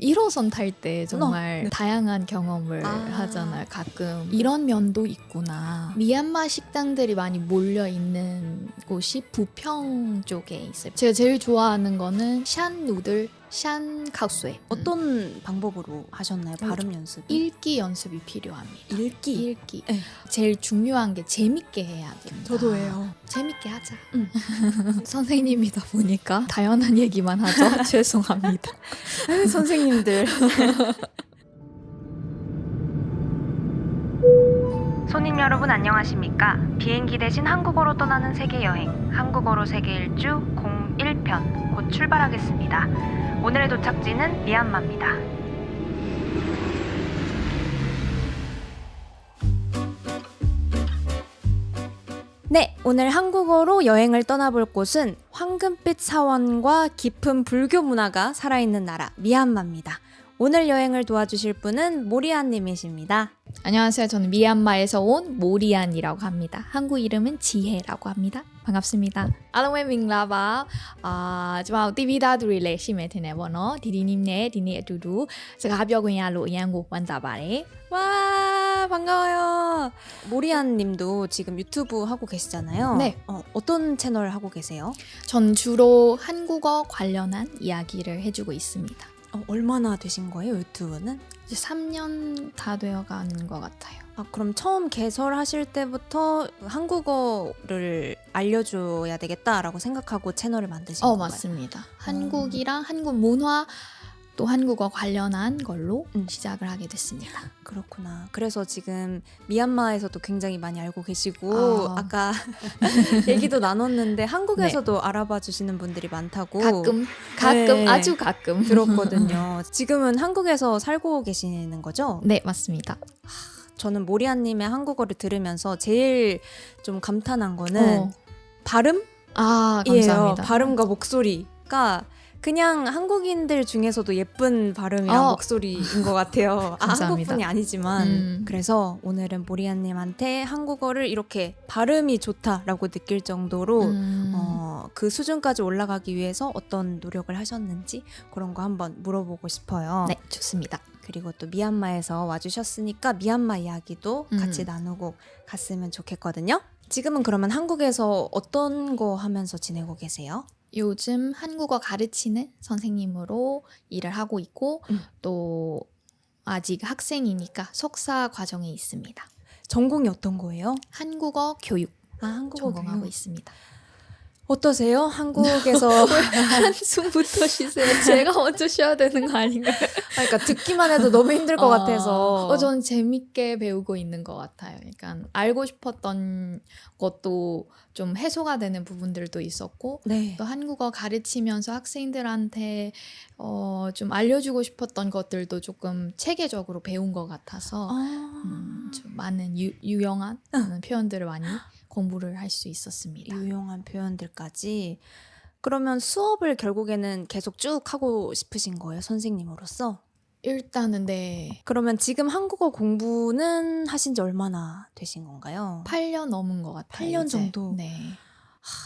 1호선 탈 때 정말 네. 다양한 경험을 하잖아요. 가끔 이런 면도 있구나. 미얀마 식당들이 많이 몰려 있는 곳이 부평 쪽에 있어요. 제가 제일 좋아하는 거는 샨 누들, 샨 카우스에. 어떤 방법으로 하셨나요? 발음 연습? 읽기 연습이 필요합니다. 읽기? 읽기. 네. 제일 중요한 게 재밌게 해야 됩니다. 저도 해요. 재밌게 하자. 선생님이다 보니까 당연한 얘기만 하죠. 죄송합니다. 선생님들. 손님 여러분 안녕하십니까? 비행기 대신 한국어로 떠나는 세계여행 한국어로 세계 일주 01편 곧 출발하겠습니다. 오늘의 도착지는 미얀마입니다. 네, 오늘 한국어로 여행을 떠나볼 곳은 황금빛 사원과 깊은 불교 문화가 살아있는 나라 미얀마입니다. 오늘 여행을 도와주실 분은 모리안님이십니다. 안녕하세요. 저는 미얀마에서 온 모리안이라고 합니다. 한국 이름은 지혜라고 합니다. 반갑습니다. Alo em mình là Bảo. Chúng ta TV đã 둘이 레시메 되네 번호. 디디님네 디니 에두두. 제가 가벼군야로 이양고 완다바래. 와, 반가워요. 모리안님도 지금 유튜브 하고 계시잖아요. 네. 어떤 채널 하고 계세요? 전 주로 한국어 관련한 이야기를 해주고 있습니다. 얼마나 되신 거예요, 유튜브는? 이제 3년 다 되어가는 것 같아요. 그럼 처음 개설하실 때부터 한국어를 알려줘야 되겠다라고 생각하고 채널을 만드신 건가요? 맞습니다. 한국이랑 한국 문화 또 한국어 관련한 걸로 시작을 하게 됐습니다. 그렇구나. 그래서 지금 미얀마에서도 굉장히 많이 알고 계시고 아까 얘기도 나눴는데 한국에서도 네. 알아봐 주시는 분들이 많다고 가끔 네. 아주 가끔 들었거든요. 지금은 한국에서 살고 계시는 거죠? 네, 맞습니다. 저는 모리안님의 한국어를 들으면서 제일 좀 감탄한 거는 발음? 감사합니다. 발음과 목소리가 그냥 한국인들 중에서도 예쁜 발음이랑 목소리인 것 같아요. 한국분이 아니지만 그래서 오늘은 모리안님한테 한국어를 이렇게 발음이 좋다라고 느낄 정도로 그 수준까지 올라가기 위해서 어떤 노력을 하셨는지 그런 거 한번 물어보고 싶어요. 네, 좋습니다. 그리고 또 미얀마에서 와주셨으니까 미얀마 이야기도 같이 나누고 갔으면 좋겠거든요. 지금은 그러면 한국에서 어떤 거 하면서 지내고 계세요? 요즘 한국어 가르치는 선생님으로 일을 하고 있고 또 아직 학생이니까 석사 과정에 있습니다. 전공이 어떤 거예요? 한국어 교육 한국어 전공하고 교육. 있습니다. 어떠세요? 한국에서 한숨부터 쉬세요. 제가 먼저 쉬어야 되는 거 아닌가요? 그러니까 듣기만 해도 너무 힘들 것 같아서 저는 재밌게 배우고 있는 것 같아요. 그러니까 알고 싶었던 것도 좀 해소가 되는 부분들도 있었고 네. 또 한국어 가르치면서 학생들한테 좀 알려주고 싶었던 것들도 조금 체계적으로 배운 것 같아서 좀 많은 유용한 표현들을 많이 공부를 할 수 있었습니다. 유용한 표현들까지. 그러면 수업을 결국에는 계속 쭉 하고 싶으신 거예요? 선생님으로서? 일단은 네. 그러면 지금 한국어 공부는 하신 지 얼마나 되신 건가요? 8년 넘은 것 같아요. 8년 이제. 정도? 네.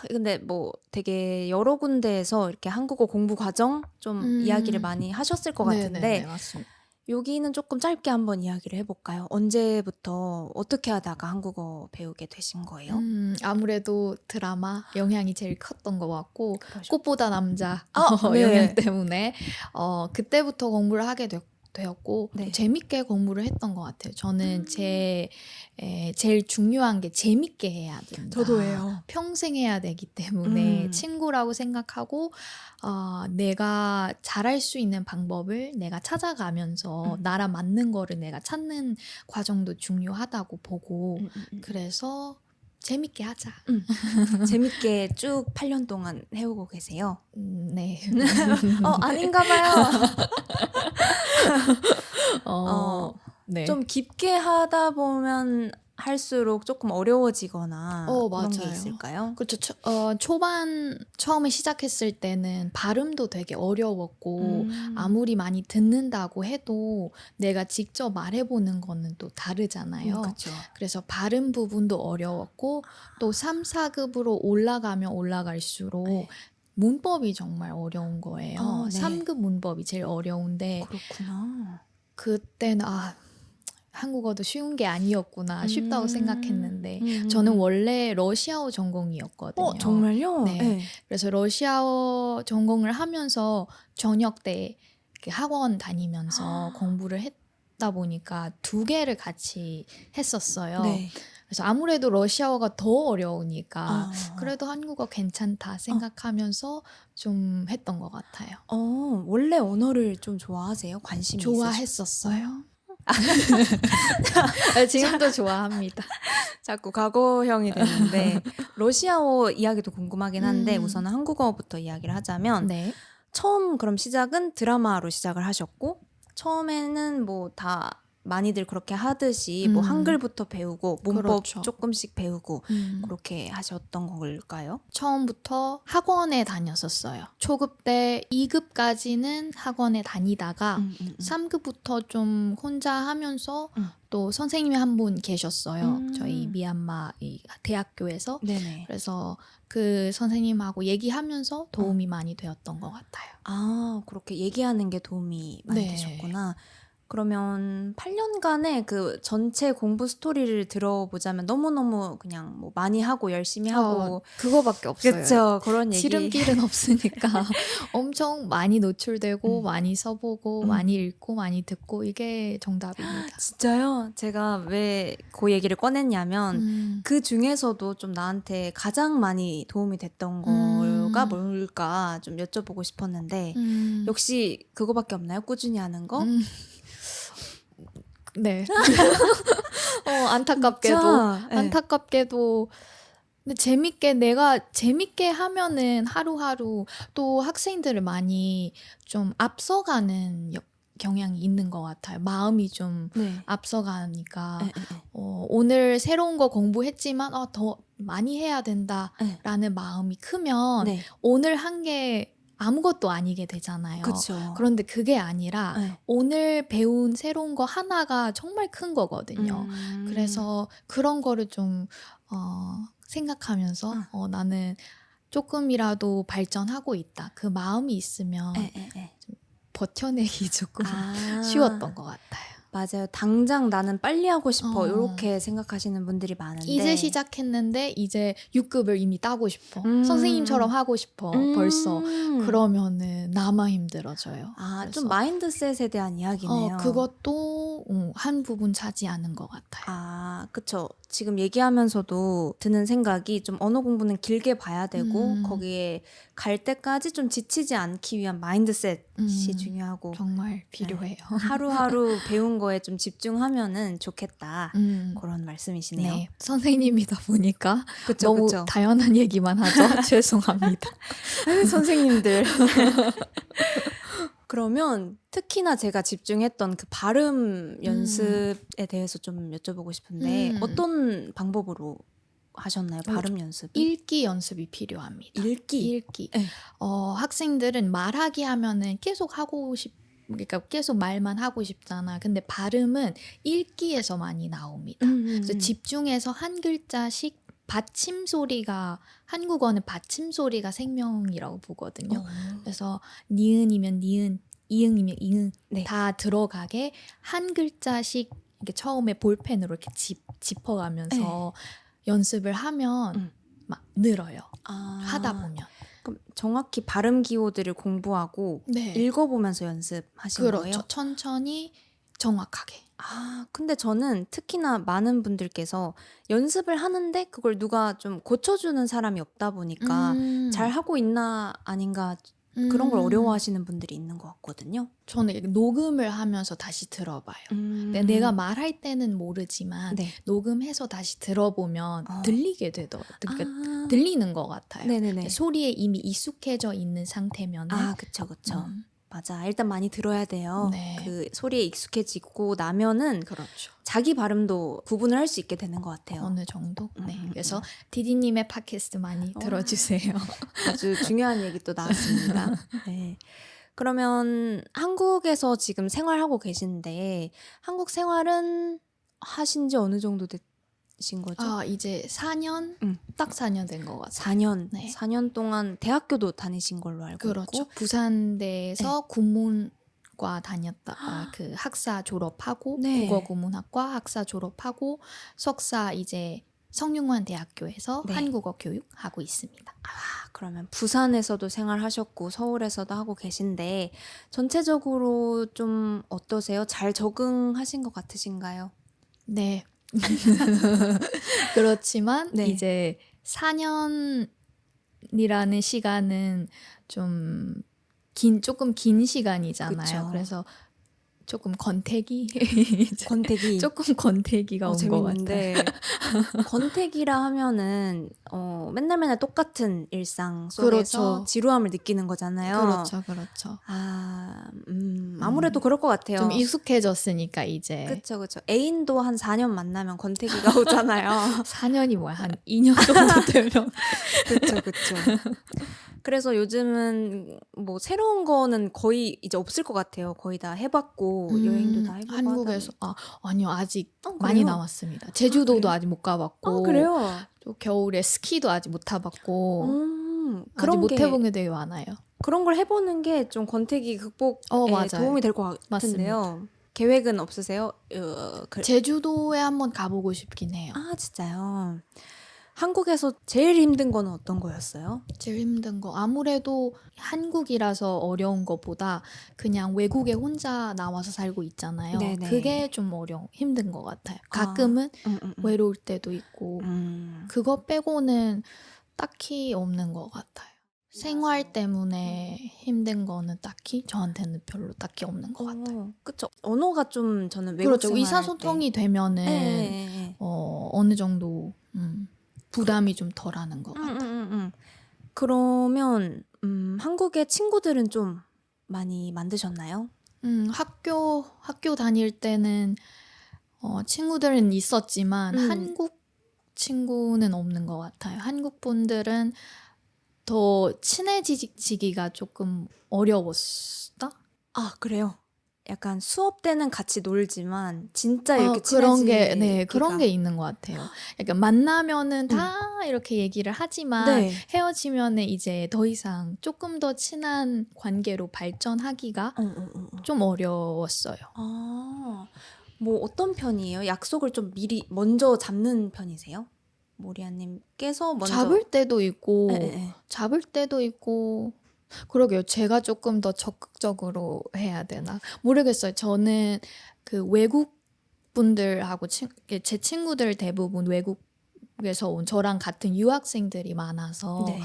근데 뭐 되게 여러 군데에서 이렇게 한국어 공부 과정 좀 이야기를 많이 하셨을 것 같은데 네네네, 맞습니다. 여기는 조금 짧게 한번 이야기를 해볼까요? 언제부터 어떻게 하다가 한국어 배우게 되신 거예요? 아무래도 드라마 영향이 제일 컸던 것 같고 꽃보다 남자 네. 영향 때문에 그때부터 공부를 하게 되었고 네. 또 재밌게 공부를 했던 것 같아요. 저는 제일 중요한 게 재밌게 해야 된다. 저도 해요. 평생 해야 되기 때문에 친구라고 생각하고 내가 잘할 수 있는 방법을 내가 찾아가면서 나랑 맞는 거를 내가 찾는 과정도 중요하다고 보고 그래서 재밌게 하자. 재밌게 쭉 8년 동안 해오고 계세요? 네. 아닌가 봐요. 네. 좀 깊게 하다 보면 할수록 조금 어려워지거나 그런 게 맞아요. 있을까요? 그렇죠. 초반 처음에 시작했을 때는 발음도 되게 어려웠고 아무리 많이 듣는다고 해도 내가 직접 말해보는 거는 또 다르잖아요. 그렇죠. 그래서 발음 부분도 어려웠고 또 3, 4급으로 올라가면 올라갈수록 문법이 정말 어려운 거예요. 네. 3급 문법이 제일 어려운데 그렇구나. 그때는 한국어도 쉬운 게 아니었구나 쉽다고 생각했는데 음. 저는 원래 러시아어 전공이었거든요. 정말요? 네. 그래서 러시아어 전공을 하면서 저녁 때 이렇게 학원 다니면서 공부를 했다 보니까 2개를 같이 했었어요. 네. 그래서 아무래도 러시아어가 더 어려우니까 아. 그래도 한국어 괜찮다 생각하면서 좀 했던 것 같아요. 원래 언어를 좀 좋아하세요? 관심이 있으세요? 좋아했었어요. 지금도 좋아합니다. 자꾸 과거형이 되는데 러시아어 이야기도 궁금하긴 한데 음. 우선 한국어부터 이야기를 하자면 네. 처음 그럼 시작은 드라마로 시작을 하셨고 처음에는 뭐 다 많이들 그렇게 하듯이 뭐 한글부터 배우고 문법 그렇죠. 조금씩 배우고 그렇게 하셨던 걸까요? 처음부터 학원에 다녔었어요. 초급 때 2급까지는 학원에 다니다가 3급부터 좀 혼자 하면서 또 선생님이 한 분 계셨어요. 저희 미얀마 이 대학교에서. 네네. 그래서 그 선생님하고 얘기하면서 도움이 많이 되었던 것 같아요. 아, 그렇게 얘기하는 게 도움이 많이 네. 되셨구나. 그러면 8년간의 그 전체 공부 스토리를 들어보자면 너무너무 그냥 뭐 많이 하고 열심히 하고 그거밖에 없어요. 그쵸, 그런 얘기. 지름길은 없으니까 엄청 많이 노출되고 많이 써보고 많이 읽고 많이 듣고 이게 정답입니다. 진짜요? 제가 왜 그 얘기를 꺼냈냐면 그 중에서도 좀 나한테 가장 많이 도움이 됐던 거가 뭘까 좀 여쭤보고 싶었는데 역시 그거밖에 없나요? 꾸준히 하는 거? 네. 안타깝게도 진짜? 네. 안타깝게도 근데 내가 재밌게 하면은 하루하루 또 학생들을 많이 좀 앞서가는 경향이 있는 것 같아요. 마음이 좀 네. 앞서가니까 네. 오늘 새로운 거 공부했지만 더 많이 해야 된다라는 마음이 크면 네. 오늘 한 게 아무것도 아니게 되잖아요. 그쵸. 그런데 그게 아니라 네. 오늘 배운 새로운 거 하나가 정말 큰 거거든요. 그래서 그런 거를 좀 생각하면서 나는 조금이라도 발전하고 있다. 그 마음이 있으면 버텨내기 조금 쉬웠던 것 같아요. 맞아요. 당장 나는 빨리 하고 싶어. 어. 이렇게 생각하시는 분들이 많은데 이제 시작했는데 이제 6급을 이미 따고 싶어. 선생님처럼 하고 싶어. 벌써. 그러면은 나만 힘들어져요. 좀 그래서 마인드셋에 대한 이야기네요. 그것도 한 부분 차지하는 것 같아요. 그쵸. 지금 얘기하면서도 드는 생각이 좀 언어 공부는 길게 봐야 되고 거기에 갈 때까지 좀 지치지 않기 위한 마인드셋이 중요하고 정말 필요해요. 하루하루 배운 거에 좀 집중하면은 좋겠다. 그런 말씀이시네요. 네. 선생님이다 보니까 그쵸, 너무 그쵸. 다양한 얘기만 하죠. 죄송합니다. 선생님들. 그러면 특히나 제가 집중했던 그 발음 연습에 대해서 좀 여쭤보고 싶은데 어떤 방법으로 하셨나요? 발음 연습? 읽기 연습이 필요합니다. 읽기. 네. 학생들은 말하기 하면은 계속 그러니까 계속 말만 하고 싶잖아. 근데 발음은 읽기에서 많이 나옵니다. 그래서 집중해서 한 글자씩 받침 소리가 한국어는 받침 소리가 생명이라고 보거든요. 그래서 니은이면 니은, 이응이면 이응 네. 다 들어가게 한 글자씩 이렇게 처음에 볼펜으로 이렇게 짚어가면서 연습을 하면 막 늘어요. 하다 보면. 그럼 정확히 발음 기호들을 공부하고 네. 읽어보면서 연습하신 그렇죠. 거예요? 천천히 정확하게. 근데 저는 특히나 많은 분들께서 연습을 하는데 그걸 누가 좀 고쳐주는 사람이 없다 보니까 잘 하고 있나 아닌가 그런 걸 어려워하시는 분들이 있는 것 같거든요. 저는 이렇게 녹음을 하면서 다시 들어봐요. 내가 말할 때는 모르지만 네. 녹음해서 다시 들어보면 들리게 되더라고요. 들리는 것 같아요. 네네네. 소리에 이미 익숙해져 있는 상태면 그쵸. 맞아. 일단 많이 들어야 돼요. 네. 그 소리에 익숙해지고 나면은 그렇죠. 자기 발음도 구분을 할 수 있게 되는 것 같아요. 어느 정도. 네. 그래서 디디님의 팟캐스트 많이 들어주세요. 아주 중요한 얘기 또 나왔습니다. 네. 그러면 한국에서 지금 생활하고 계신데 한국 생활은 하신 지 어느 정도 거죠? 아, 이제 4년? 딱 4년 된 것 같아요. 4년. 네. 4년 동안 대학교도 다니신 걸로 알고 그렇죠. 있고. 부산대에서 국문과 다녔다가 그 학사 졸업하고 네. 국어국문학과 학사 졸업하고 석사 이제 성균관 대학교에서 네. 한국어 교육하고 있습니다. 그러면 부산에서도 생활하셨고 서울에서도 하고 계신데 전체적으로 좀 어떠세요? 잘 적응하신 것 같으신가요? 네. 그렇지만 네. 이제 4년이라는 시간은 좀 조금 긴 시간이잖아요. 그쵸. 그래서 조금 권태기 권태기. 조금 권태기가 온 것 같아요. 재밌는데 권태기라 하면은 맨날 똑같은 일상 속에서 그렇죠. 지루함을 느끼는 거잖아요. 그렇죠. 아무래도 그럴 것 같아요. 좀 익숙해졌으니까 이제. 그쵸. 애인도 한 4년 만나면 권태기가 오잖아요. 4년이 뭐야? 한 2년 정도 되면. 그쵸. 그래서 요즘은 뭐 새로운 거는 거의 이제 없을 것 같아요. 거의 다 해봤고 여행도 다 해보고 한국에서 아니요, 아직 그래요? 많이 남았습니다. 제주도도 그래요? 아직 못 가봤고. 그래요? 또 겨울에 스키도 아직 못 타봤고. 아직 그런 못 게 해본 게 되게 많아요. 그런 걸 해보는 게 좀 권태기 극복에 맞아요. 도움이 될 것 같은데요. 계획은 없으세요? 제주도에 한번 가보고 싶긴 해요. 아, 진짜요? 한국에서 제일 힘든 거는 어떤 거였어요? 제일 힘든 거 아무래도 한국이라서 어려운 것보다 그냥 외국에 혼자 나와서 살고 있잖아요. 네네. 그게 좀 힘든 것 같아요. 가끔은 외로울 때도 있고 그거 빼고는 딱히 없는 것 같아요. 생활 때문에 힘든 거는 딱히 저한테는 별로 딱히 없는 것 같아요. 그쵸. 언어가 좀 저는 외국 그렇죠. 생활할 의사소통이 되면은 네. 어느 정도 부담이 좀 덜하는 것 같아요. 그러면 한국의 친구들은 좀 많이 만드셨나요? 학교 다닐 때는 친구들은 있었지만 한국 친구는 없는 것 같아요. 한국 분들은 더 친해지기가 조금 어려웠다? 아, 그래요? 약간 수업 때는 같이 놀지만 진짜 이렇게 그런 게 친해지기가 그런 게 있는 것 같아요. 약간 만나면은 다 이렇게 얘기를 하지만 네. 헤어지면은 이제 더 이상 조금 더 친한 관계로 발전하기가 좀 어려웠어요. 뭐 어떤 편이에요? 약속을 좀 미리 먼저 잡는 편이세요? 모리아님께서 먼저 잡을 때도 있고 네. 잡을 때도 있고 그러게요. 제가 조금 더 적극적으로 해야 되나 모르겠어요. 저는 그 외국 분들하고 제 친구들 대부분 외국에서 온 저랑 같은 유학생들이 많아서 네.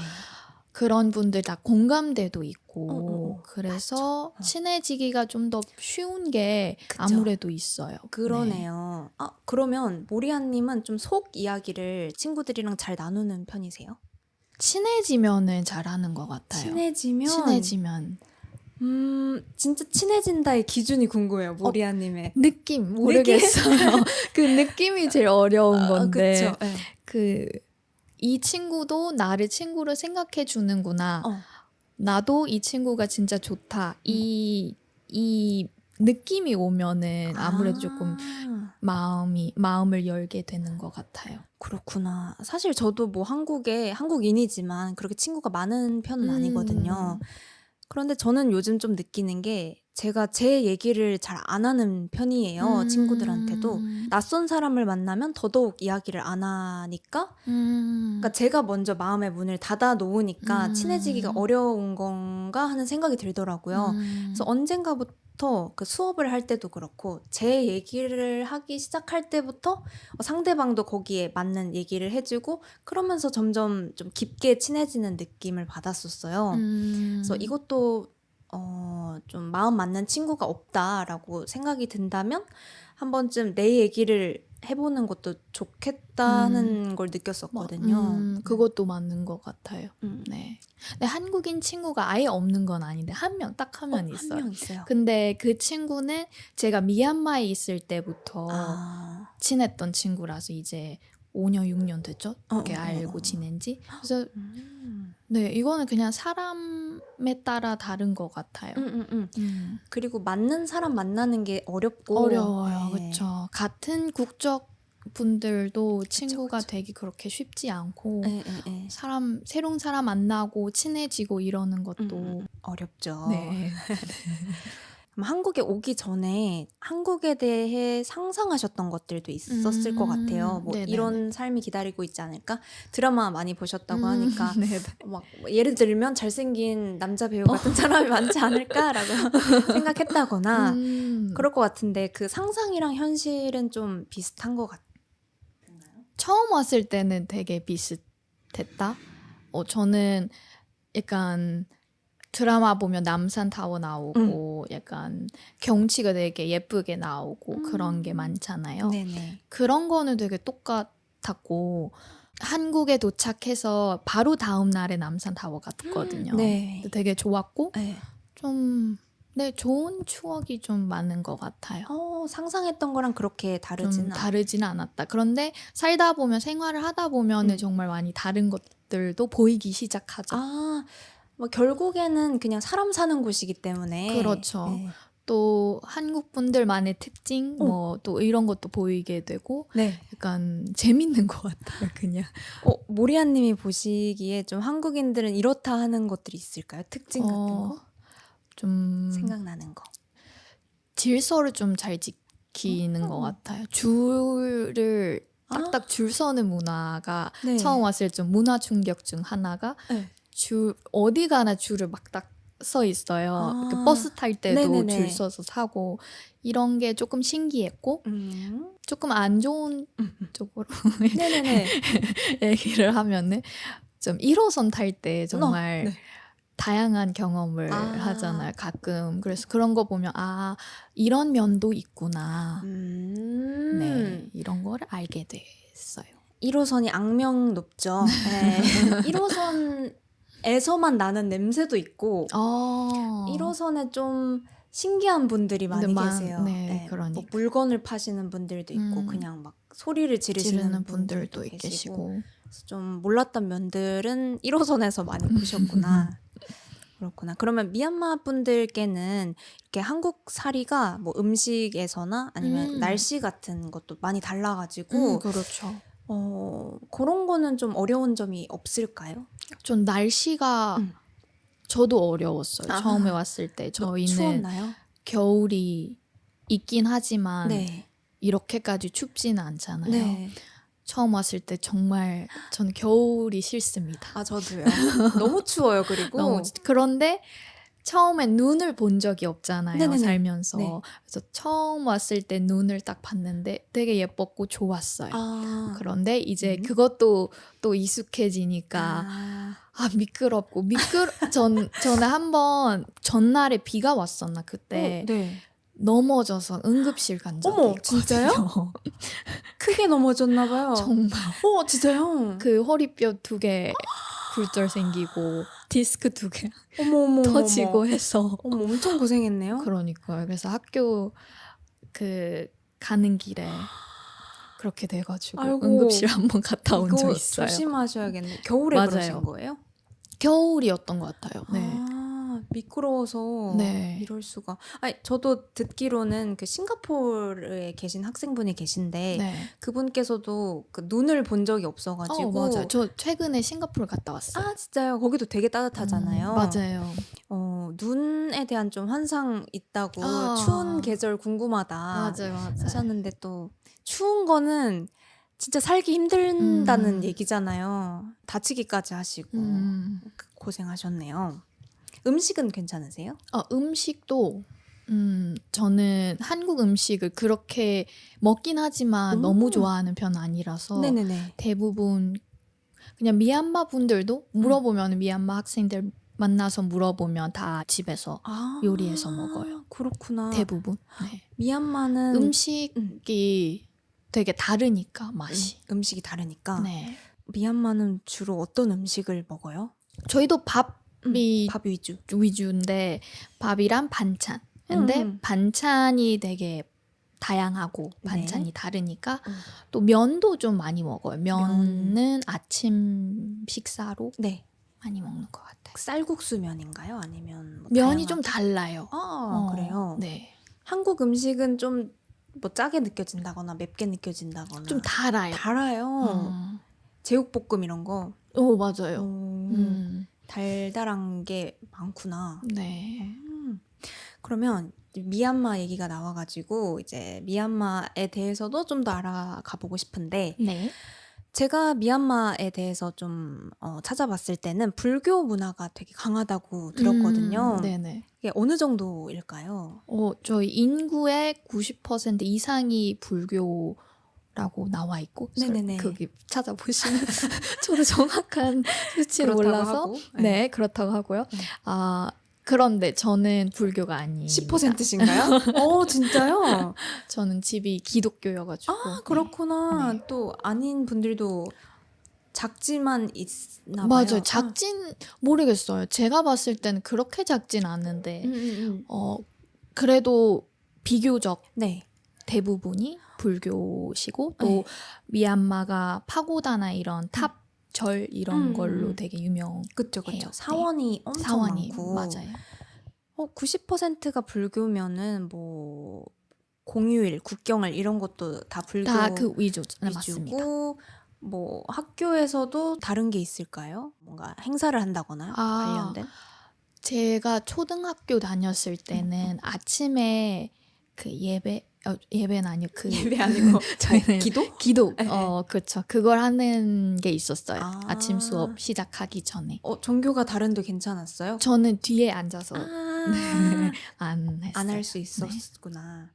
그런 분들 다 공감대도 있고 그래서 맞죠. 친해지기가 좀 더 쉬운 게 그쵸. 아무래도 있어요. 그러네요. 그러면 모리아님은 좀 속 이야기를 친구들이랑 잘 나누는 편이세요? 친해지면은 잘하는 것 같아요. 친해지면 진짜 친해진다의 기준이 궁금해요. 모리아님의 느낌 모르겠어요. 그 느낌이 제일 어려운 건데 그쵸. 네. 이 친구도 나를 친구로 생각해 주는구나. 나도 이 친구가 진짜 좋다. 이 느낌이 오면은 아무래도 조금 마음을 열게 되는 것 같아요. 그렇구나. 사실 저도 뭐 한국인이지만 그렇게 친구가 많은 편은 아니거든요. 그런데 저는 요즘 좀 느끼는 게 제가 제 얘기를 잘 안 하는 편이에요. 친구들한테도. 낯선 사람을 만나면 더더욱 이야기를 안 하니까 그러니까 제가 먼저 마음의 문을 닫아 놓으니까 친해지기가 어려운 건가 하는 생각이 들더라고요. 그래서 언젠가부터 그 수업을 할 때도 그렇고 제 얘기를 하기 시작할 때부터 상대방도 거기에 맞는 얘기를 해주고 그러면서 점점 좀 깊게 친해지는 느낌을 받았었어요. 그래서 이것도 좀 마음 맞는 친구가 없다라고 생각이 든다면 한 번쯤 내 얘기를 해보는 것도 좋겠다는 걸 느꼈었거든요. 그것도 맞는 것 같아요. 네. 근데 한국인 친구가 아예 없는 건 아닌데 딱 한 명 있어요. 한 명 있어요. 근데 그 친구는 제가 미얀마에 있을 때부터 친했던 친구라서 이제 5년, 6년 됐죠? 그렇게 알고 지낸 지. 그래서 네, 이거는 그냥 사람에 따라 다른 것 같아요. 그리고 맞는 사람 만나는 게 어렵고 어려워요. 네. 그렇죠. 같은 국적 분들도 친구가 그쵸. 되기 그렇게 쉽지 않고 예, 예, 예. 새로운 사람 만나고 친해지고 이러는 것도 어렵죠. 네. 그럼 한국에 오기 전에 한국에 대해 상상하셨던 것들도 있었을 것 같아요. 뭐 네네네. 이런 삶이 기다리고 있지 않을까? 드라마 많이 보셨다고 하니까 네네. 막 예를 들면 잘생긴 남자 배우 같은 사람이 많지 않을까라고 생각했다거나 그럴 것 같은데 그 상상이랑 현실은 좀 비슷한 것 같아요. 처음 왔을 때는 되게 비슷했다. 저는 약간 드라마 보면 남산타워 나오고 약간 경치가 되게 예쁘게 나오고 그런 게 많잖아요. 네네. 그런 거는 되게 똑같았고 한국에 도착해서 바로 다음 날에 남산타워가 떴거든요. 네. 되게 좋았고 네. 좀 좋은 추억이 좀 많은 것 같아요. 상상했던 거랑 그렇게 좀 다르지는 다르지는 않았다. 그런데 살다 보면 생활을 하다 보면은 정말 많이 다른 것들도 보이기 시작하죠. 뭐 결국에는 그냥 사람 사는 곳이기 때문에 그렇죠. 네. 또 한국 분들만의 특징 뭐 또 이런 것도 보이게 되고 네. 약간 재밌는 것 같아요. 그냥. 모리아님이 보시기에 좀 한국인들은 이렇다 하는 것들이 있을까요? 특징 같은 거? 좀 생각나는 거. 질서를 좀 잘 지키는 것 같아요. 줄을 딱딱 줄 서는 문화가 네. 처음 왔을 때 문화 충격 중 하나가 네. 어디 가나 줄을 막 딱 서 있어요. 그 버스 탈 때도 네네네. 줄 서서 사고 이런 게 조금 신기했고 조금 안 좋은 쪽으로 네네네. 얘기를 하면은 좀 1호선 탈 때 정말 네. 다양한 경험을 하잖아요. 가끔. 그래서 그런 거 보면 이런 면도 있구나. 네, 이런 거를 알게 됐어요. 1호선이 악명 높죠. 네. 1호선에서만 나는 냄새도 있고 1호선에 좀 신기한 분들이 많이 계세요. 네, 뭐 그러니까. 물건을 파시는 분들도 있고 그냥 막 소리를 지르시는 분들도 계시고 계시고. 그래서 좀 몰랐던 면들은 1호선에서 많이 보셨구나. 그렇구나. 그러면 미얀마 분들께는 이렇게 한국 살이가 뭐 음식에서나 아니면 날씨 같은 것도 많이 달라가지고 그렇죠. 그런 거는 좀 어려운 점이 없을까요? 좀 날씨가 저도 어려웠어요. 처음에 왔을 때 저희는 추웠나요? 겨울이 있긴 하지만 네. 이렇게까지 춥지는 않잖아요. 네. 처음 왔을 때 정말 저는 겨울이 싫습니다. 저도요. 너무 추워요. 그리고 그런데 처음엔 눈을 본 적이 없잖아요. 네네네. 살면서. 네. 그래서 처음 왔을 때 눈을 딱 봤는데 되게 예뻤고 좋았어요. 그런데 이제 그것도 또 익숙해지니까 미끄럽고 전에 한번 전날에 비가 왔었나 그때 네. 넘어져서 응급실 간 적이 어머, 있거든요. 진짜요? 크게 넘어졌나 봐요. 정말. 진짜요? 그 허리뼈 2개 굴절 생기고 디스크 2개 어머. 터지고 해서 엄청 고생했네요. 그러니까요. 그래서 학교 가는 길에 그렇게 돼가지고 아이고, 응급실 한번 갔다 온 적 이거 있어요. 조심하셔야겠네. 겨울에 맞아요. 그러신 거예요? 겨울이었던 것 같아요. 네. 미끄러워서 네. 이럴 수가. 저도 듣기로는 그 싱가포르에 계신 학생분이 계신데 네. 그분께서도 그 눈을 본 적이 없어가지고. 맞아요. 저 최근에 싱가포르 갔다 왔어요. 진짜요? 거기도 되게 따뜻하잖아요. 맞아요. 눈에 대한 좀 환상 있다고 추운 계절 궁금하다 맞아요. 하셨는데 또 추운 거는 진짜 살기 힘들다는 얘기잖아요. 다치기까지 하시고 고생하셨네요. 음식은 괜찮으세요? 음식도 저는 한국 음식을 그렇게 먹긴 하지만 너무 좋아하는 편은 아니라서 네네네. 대부분 그냥 미얀마 분들도 물어보면 미얀마 학생들 만나서 물어보면 다 집에서 요리해서 먹어요. 그렇구나. 대부분. 네. 미얀마는 음식이 되게 다르니까 맛이. 음식이 다르니까. 네. 미얀마는 주로 어떤 음식을 먹어요? 저희도 밥이 밥 위주. 위주인데 밥이랑 반찬. 근데 반찬이 되게 다양하고 반찬이 다르니까 또 면도 좀 많이 먹어요. 면은 아침 식사로 네. 많이 먹는 것 같아요. 쌀국수 면인가요? 아니면 뭐 면이 다양하게? 좀 달라요. 그래요? 네. 한국 음식은 좀 뭐 짜게 느껴진다거나 맵게 느껴진다거나 좀 달아요. 달아요. 제육볶음 이런 거. 오, 맞아요. 달달한 게 많구나. 네. 그러면 미얀마 얘기가 나와가지고 이제 미얀마에 대해서도 좀 더 알아가 보고 싶은데 네. 제가 미얀마에 대해서 좀 찾아봤을 때는 불교 문화가 되게 강하다고 들었거든요. 네네. 이게 어느 정도일까요? 저희 인구의 90% 이상이 불교라고 나와 있고, 네네네. 거기 찾아보시면 저도 정확한 수치를 그렇다고 몰라서 하고. 네, 그렇다고 하고요. 네. 그런데 저는 불교가 아닙니다. 10%신가요? 진짜요? 저는 집이 기독교여가지고. 아, 그렇구나. 네. 또 아닌 분들도 작지만 있나 봐요. 맞아요. 작진 모르겠어요. 제가 봤을 때는 그렇게 작진 않은데 그래도 비교적 네. 대부분이 불교시고 또 네. 미얀마가 파고다나 이런 탑절 이런 걸로 되게 유명해요. 그쵸. 네. 사원이 엄청 사원이 많고. 맞아요. 90%가 불교면은 뭐 공휴일, 국경일 이런 것도 다 불교 다 그 위주죠. 맞습니다. 위주고 뭐 학교에서도 다른 게 있을까요? 뭔가 행사를 한다거나 관련된? 제가 초등학교 다녔을 때는 아침에 그 예배는 아니고 예배 아니고 저희는 기도? 네. 그렇죠. 그걸 하는 게 있었어요. 아침 수업 시작하기 전에. 종교가 다른데 괜찮았어요? 저는 뒤에 앉아서 안 했어요. 안 할 수 있었구나.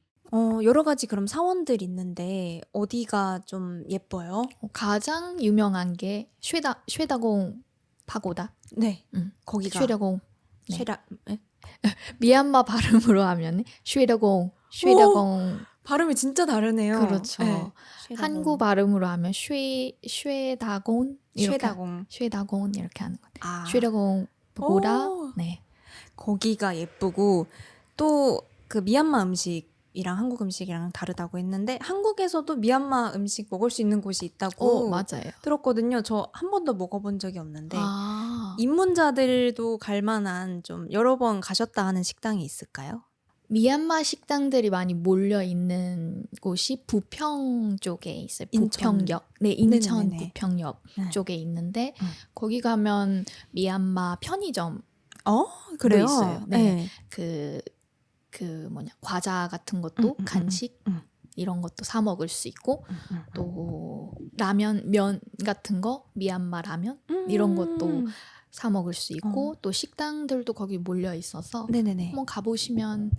여러 가지 그럼 사원들 있는데 어디가 좀 예뻐요? 가장 유명한 게 쉐다공 파고다. 네. 거기가 쉐다공. 네. 네? 미얀마 발음으로 하면 쉐다공. 발음이 진짜 다르네요. 그렇죠. 네. 한국 발음으로 하면 쉐다곤 쉐다공. 쉐다곤 이렇게 하는 거예요. 아. 쉐다공 보다. 네. 거기가 예쁘고 또 그 미얀마 음식이랑 한국 음식이랑 다르다고 했는데 한국에서도 미얀마 음식 먹을 수 있는 곳이 있다고 맞아요. 들었거든요. 저 한 번도 먹어본 적이 없는데 아. 입문자들도 갈 만한 좀 여러 번 가셨다 하는 식당이 있을까요? 미얀마 식당들이 많이 몰려 있는 곳이 부평 쪽에 있어요. 인천. 부평역. 네, 인천 네네네. 부평역 네. 쪽에 있는데 거기 가면 미얀마 편의점 그래요? 있어요. 네. 과자 같은 것도 간식 이런 것도 사 먹을 수 있고 또 라면 면 같은 거 미얀마 라면 이런 것도 사 먹을 수 있고 또 식당들도 거기 몰려 있어서 네네네. 한번 가보시면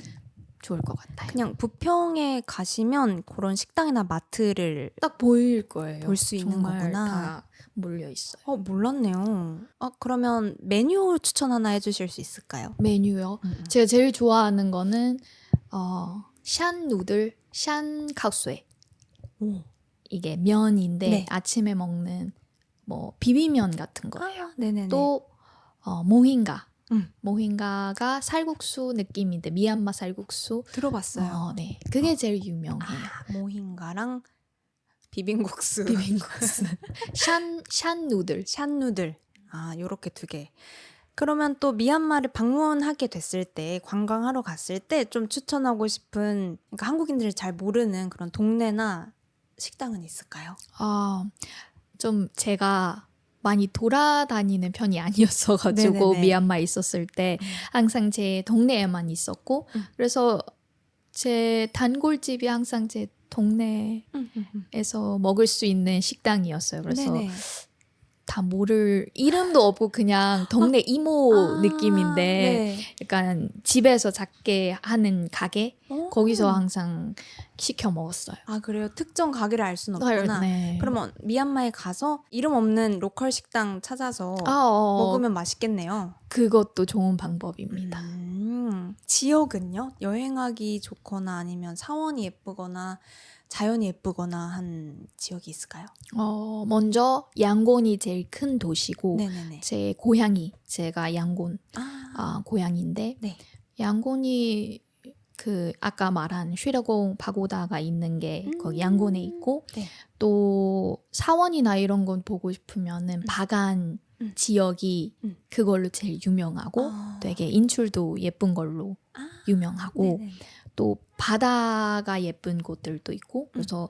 좋을 것 같아요. 그냥 부평에 가시면 그런 식당이나 마트를 딱 보일 거예요. 볼 수 있는 정말 거구나. 다 몰려 있어요. 몰랐네요. 그러면 메뉴 추천 하나 해주실 수 있을까요? 메뉴요. 제가 제일 좋아하는 거는 샨 누들, 샨 카우스에. 이게 면인데 네. 아침에 먹는 뭐 비빔면 같은 거예요. 네네네. 또 모힌가. 모힌가가 쌀국수 느낌인데 미얀마 쌀국수. 들어봤어요. 네, 그게 제일 유명해요. 모힌가랑 비빔국수. 샨 누들. 샨누들. 요렇게 2개. 그러면 또 미얀마를 방문하게 됐을 때 관광하러 갔을 때 좀 추천하고 싶은 그러니까 한국인들이 잘 모르는 그런 동네나 식당은 있을까요? 좀 제가 많이 돌아다니는 편이 아니었어가지고 네네네. 미얀마에 있었을 때 항상 제 동네에만 있었고 그래서 제 단골집이 항상 제 동네에서 먹을 수 있는 식당이었어요. 그래서 네네. 다 모를 이름도 없고 그냥 동네 이모 느낌인데 네. 약간 집에서 작게 하는 가게 거기서 항상 시켜 먹었어요. 그래요? 특정 가게를 알 수는 없구나. 네. 그러면 미얀마에 가서 이름 없는 로컬 식당 찾아서 먹으면 맛있겠네요. 그것도 좋은 방법입니다. 지역은요? 여행하기 좋거나 아니면 사원이 예쁘거나 자연이 예쁘거나 한 지역이 있을까요? 먼저 양곤이 제일 큰 도시고 네네네. 제 고향이 제가 양곤 고향인데 네. 양곤이 그 아까 말한 슈레공 파고다가 있는 게 거기 양곤에 있고 네. 또 사원이나 이런 건 보고 싶으면은 바간 지역이 그걸로 제일 유명하고 되게 인출도 예쁜 걸로 유명하고 네네. 또 바다가 예쁜 곳들도 있고 그래서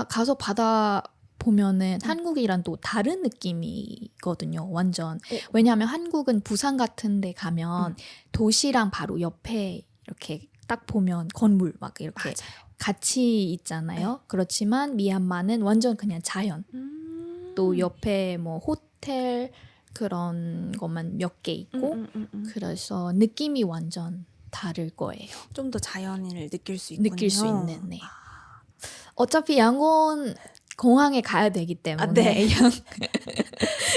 가서 바다 보면은 한국이랑 또 다른 느낌이거든요. 완전. 왜냐하면 한국은 부산 같은 데 가면 도시랑 바로 옆에 이렇게 딱 보면 건물 막 이렇게 맞아요. 같이 있잖아요. 그렇지만 미얀마는 완전 그냥 자연. 또 옆에 뭐 호텔 그런 것만 몇 개 있고 그래서 느낌이 완전 다를 거예요. 좀 더 자연을 느낄 수 있군요. 느낄 수 있는. 네. 어차피 양곤 공항에 가야 되기 때문에 네.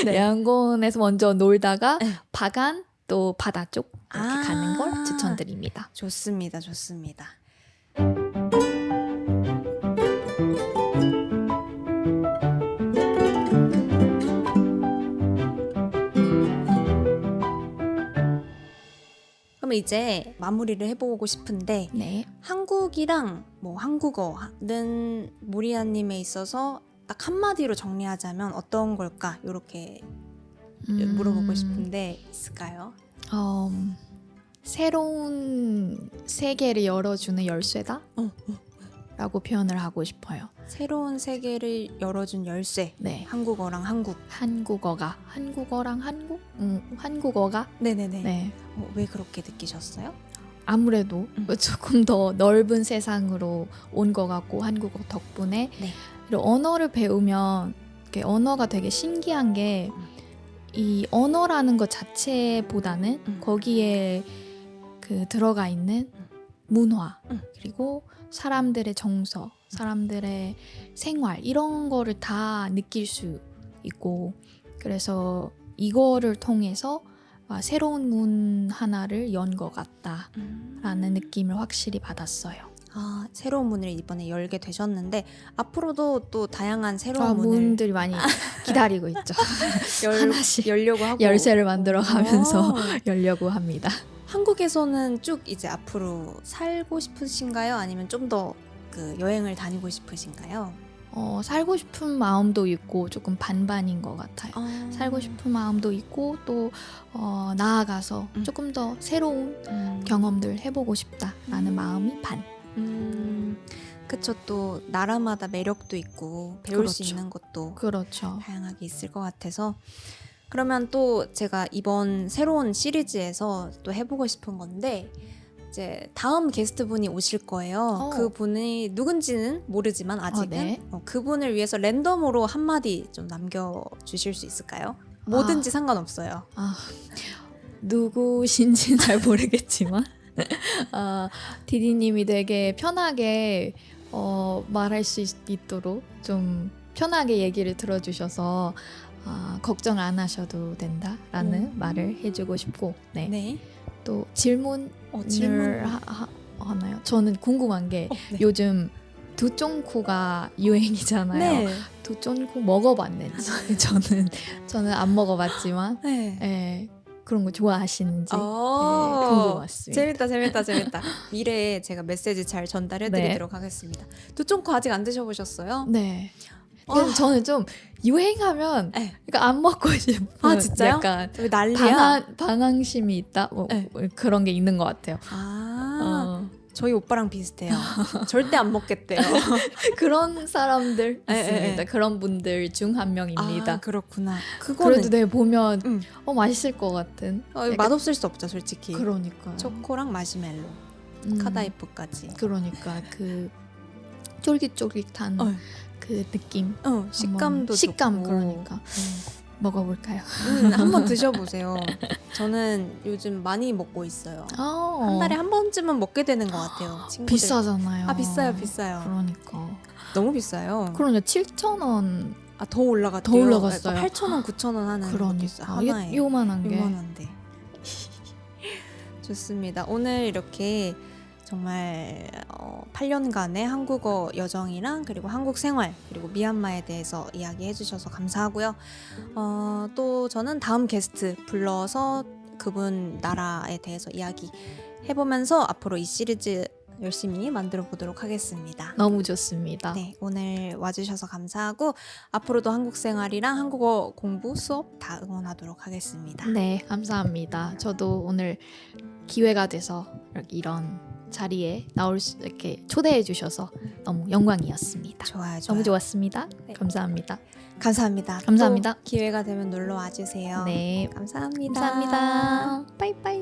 네. 양곤에서 먼저 놀다가 네. 바간 또 바다 쪽 이렇게 가는 걸 추천드립니다. 좋습니다. 좋습니다. 그럼 이제 마무리를 해보고 싶은데 네. 한국이랑 뭐 한국어는 모리아님에 있어서 딱 한마디로 정리하자면 어떤 걸까? 이렇게 물어보고 싶은데 있을까요? 새로운 세계를 열어주는 열쇠다? 라고 표현을 하고 싶어요. 새로운 세계를 열어준 열쇠. 네. 한국어랑 한국. 한국어랑 한국? 한국어가? 네네네. 네. 왜 그렇게 느끼셨어요? 아무래도 조금 더 넓은 세상으로 온 것 같고 한국어 덕분에 네. 그리고 언어를 배우면 언어가 되게 신기한 게 이 언어라는 것 자체보다는 거기에 그 들어가 있는 문화 그리고 사람들의 정서, 사람들의 생활 이런 거를 다 느낄 수 있고 그래서 이거를 통해서 새로운 문 하나를 연 것 같다라는 느낌을 확실히 받았어요. 새로운 문을 이번에 열게 되셨는데 앞으로도 또 다양한 새로운 문들이 많이 기다리고 있죠. 하나씩 열려고 하고 열쇠를 만들어가면서 열려고 합니다. 한국에서는 쭉 이제 앞으로 살고 싶으신가요? 아니면 좀 더 그 여행을 다니고 싶으신가요? 살고 싶은 마음도 있고 조금 반반인 것 같아요. 살고 싶은 마음도 있고 또 나아가서 조금 더 새로운 경험들 해보고 싶다라는 마음이 반. 그쵸. 또 나라마다 매력도 있고 배울 수 있는 것도 그렇죠. 다양하게 있을 것 같아서 그러면 또 제가 이번 새로운 시리즈에서 또 해보고 싶은 건데 이제 다음 게스트분이 오실 거예요. 그분이 누군지는 모르지만 아직은 네. 그분을 위해서 랜덤으로 한마디 좀 남겨주실 수 있을까요? 뭐든지 상관없어요. 누구신지는 잘 모르겠지만 디디님이 되게 편하게 말할 수 있도록 좀 편하게 얘기를 들어주셔서 걱정 안 하셔도 된다라는 말을 해주고 싶고 네. 또 질문을 하나요? 저는 궁금한 게 요즘 두쫑코가 유행이잖아요. 네. 두쫑코 먹어봤는지 저는 안 먹어봤지만 네, 그런 거 좋아하시는지 궁금했습니다. 재밌다. 미래에 제가 메시지 잘 전달해드리도록 하겠습니다. 두쫑코 아직 안 드셔보셨어요? 네. 그래서 저는 좀 유행하면 그러니까 안 먹고 싶은 진짜요? 약간 왜 난리야? 방황심이 있다? 뭐 그런 게 있는 것 같아요. 저희 오빠랑 비슷해요. 절대 안 먹겠대요. 그런 사람들 있습니다. 그런 분들 중 한 명입니다. 그렇구나. 그거는 그래도 보면 맛있을 것 같은. 맛없을 수 없죠, 솔직히. 그러니까. 초코랑 마시멜로, 카다이프까지. 그러니까 그 쫄깃쫄깃한 그 느낌. 식감도 식감 좋고. 그러니까. 먹어볼까요? 한번 드셔보세요. 저는 요즘 많이 먹고 있어요. 한 달에 한 번쯤은 먹게 되는 것 같아요. 친구들. 비싸잖아요. 비싸요. 그러니까. 너무 비싸요. 그러니까 7,000원. 더 올라갔대요. 더 올라갔어요. 8,000원, 9,000원 하는 것도 있어요. 하나에. 요만한데. 좋습니다. 오늘 이렇게 정말 8년간의 한국어 여정이랑 그리고 한국 생활 그리고 미얀마에 대해서 이야기해 주셔서 감사하고요. 또 저는 다음 게스트 불러서 그분 나라에 대해서 이야기해보면서 앞으로 이 시리즈 열심히 만들어 보도록 하겠습니다. 너무 좋습니다. 네, 오늘 와주셔서 감사하고 앞으로도 한국 생활이랑 한국어 공부 수업 다 응원하도록 하겠습니다. 네, 감사합니다. 저도 오늘 기회가 돼서 이런 자리에 이렇게 초대해 주셔서 너무 영광이었습니다. 좋아요. 너무 좋았습니다. 네. 감사합니다. 감사합니다. 감사합니다. 또 기회가 되면 놀러 와주세요. 네. 감사합니다. 감사합니다. 빠이빠이.